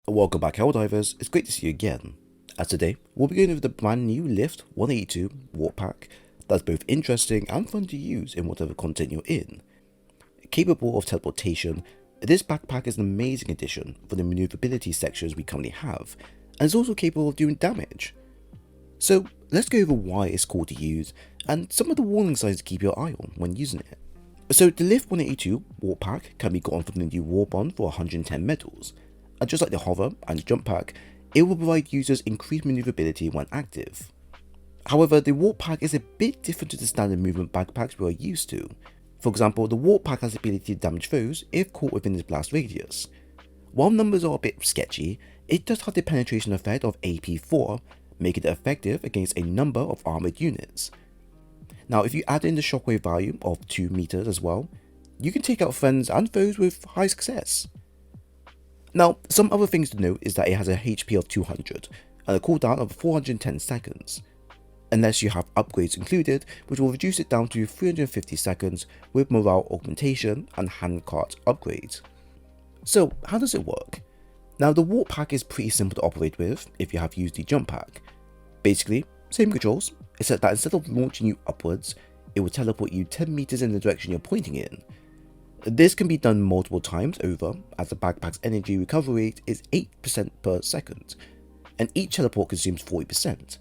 Welcome back, Helldivers. It's great to see you again. As today, we'll be going over the brand new Lift 182 Warp Pack that's both interesting and fun to use in whatever content you're in. Capable of teleportation, this backpack is an amazing addition for the maneuverability sections we currently have, and is also capable of doing damage. So let's go over why it's cool to use and some of the warning signs to keep your eye on when using it. So the Lift 182 Warp Pack can be gotten from the new warbond for 110 medals. And just like the hover and the jump pack, it will provide users increased maneuverability when active. However, the warp pack is a bit different to the standard movement backpacks we are used to. For example, the warp pack has the ability to damage foes if caught within its blast radius. While numbers are a bit sketchy, it does have the penetration effect of AP4, making it effective against a number of armoured units. Now, if you add in the shockwave value of 2 meters as well, you can take out friends and foes with high success. Now, some other things to note is that it has a HP of 200 and a cooldown of 410 seconds, unless you have upgrades included, which will reduce it down to 350 seconds with morale augmentation and handcart upgrades. So how does it work? Now, the warp pack is pretty simple to operate with if you have used the jump pack. Basically, same controls, except that instead of launching you upwards, it will teleport you 10 meters in the direction you're pointing in. This can be done multiple times over, as the backpack's energy recovery rate is 8% per second, and each teleport consumes 40%,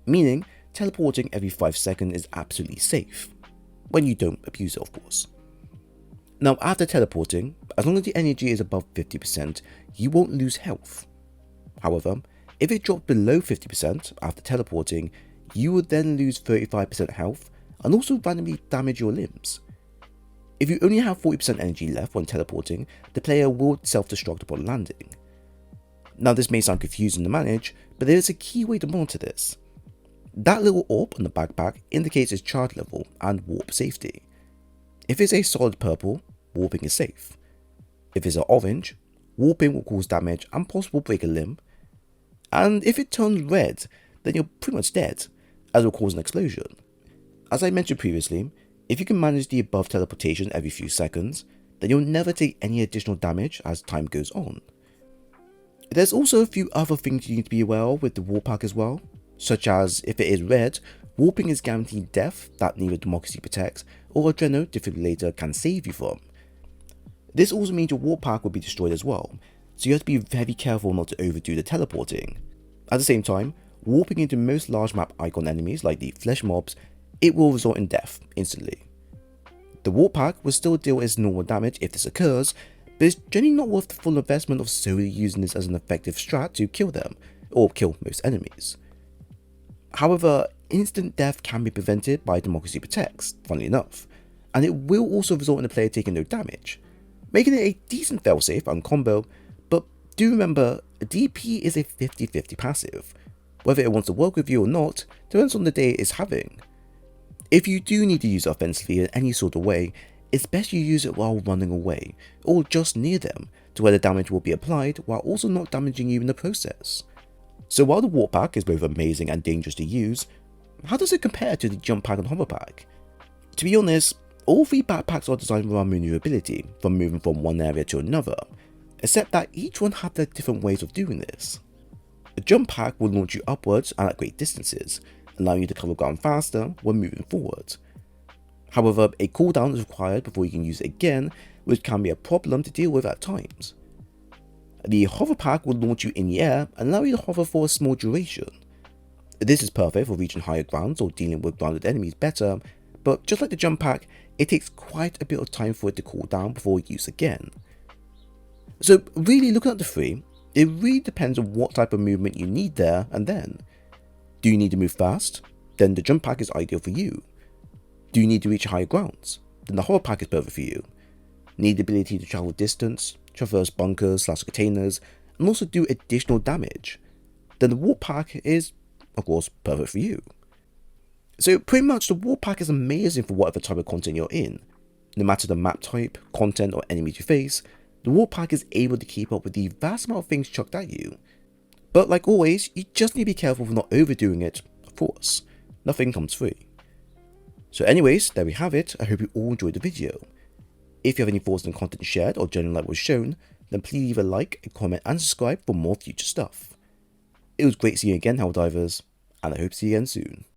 meaning teleporting every 5 seconds is absolutely safe, when you don't abuse it of course. Now after teleporting, as long as the energy is above 50%, you won't lose health. However, if it drops below 50% after teleporting, you will then lose 35% health and also randomly damage your limbs. If you only have 40% energy left when teleporting, the player will self-destruct upon landing. Now this may sound confusing to manage, but there is a key way to monitor this. That little orb on the backpack indicates its charge level and warp safety. If it's a solid purple, warping is safe. If it's an orange, warping will cause damage and possibly break a limb. And if it turns red, then you're pretty much dead, as it will cause an explosion. As I mentioned previously, if you can manage the above teleportation every few seconds, then you'll never take any additional damage as time goes on. There's also a few other things you need to be aware of with the warp pack as well, such as if it is red, warping is guaranteed death that neither Democracy Protects or Adreno Defibrillator can save you from. This also means your warp pack will be destroyed as well, so you have to be very careful not to overdo the teleporting. At the same time, warping into most large map icon enemies like the flesh mobs, it will result in death instantly. The warp pack will still deal its normal damage if this occurs, but it's generally not worth the full investment of solely using this as an effective strat to kill them, or kill most enemies. However, instant death can be prevented by Democracy Protects, funnily enough, and it will also result in the player taking no damage, making it a decent failsafe and combo, but do remember, DP is a 50-50 passive. Whether it wants to work with you or not depends on the day it's having. If you do need to use it offensively in any sort of way, it's best you use it while running away, or just near them, to where the damage will be applied while also not damaging you in the process. So while the warp pack is both amazing and dangerous to use, how does it compare to the jump pack and hover pack? To be honest, all three backpacks are designed around maneuverability from moving from one area to another, except that each one have their different ways of doing this. The jump pack will launch you upwards and at great distances, allowing you to cover ground faster when moving forward. However, a cooldown is required before you can use it again, which can be a problem to deal with at times. The hover pack will launch you in the air and allow you to hover for a small duration. This is perfect for reaching higher grounds or dealing with grounded enemies better, but just like the jump pack, it takes quite a bit of time for it to cool down before use again. So really looking at the three, it really depends on what type of movement you need there and then. Do you need to move fast? Then the jump pack is ideal for you. Do you need to reach higher grounds? Then the hover pack is perfect for you. Need the ability to travel distance, traverse bunkers / containers, and also do additional damage? Then the warp pack is, of course, perfect for you. So pretty much the warp pack is amazing for whatever type of content you're in. No matter the map type, content, or enemies you face, the warp pack is able to keep up with the vast amount of things chucked at you. But like always, you just need to be careful for not overdoing it, of course. Nothing comes free. So anyways, there we have it. I hope you all enjoyed the video. If you have any thoughts on the content shared or generally like what was shown, then please leave a like, a comment and subscribe for more future stuff. It was great seeing you again, Helldivers, and I hope to see you again soon.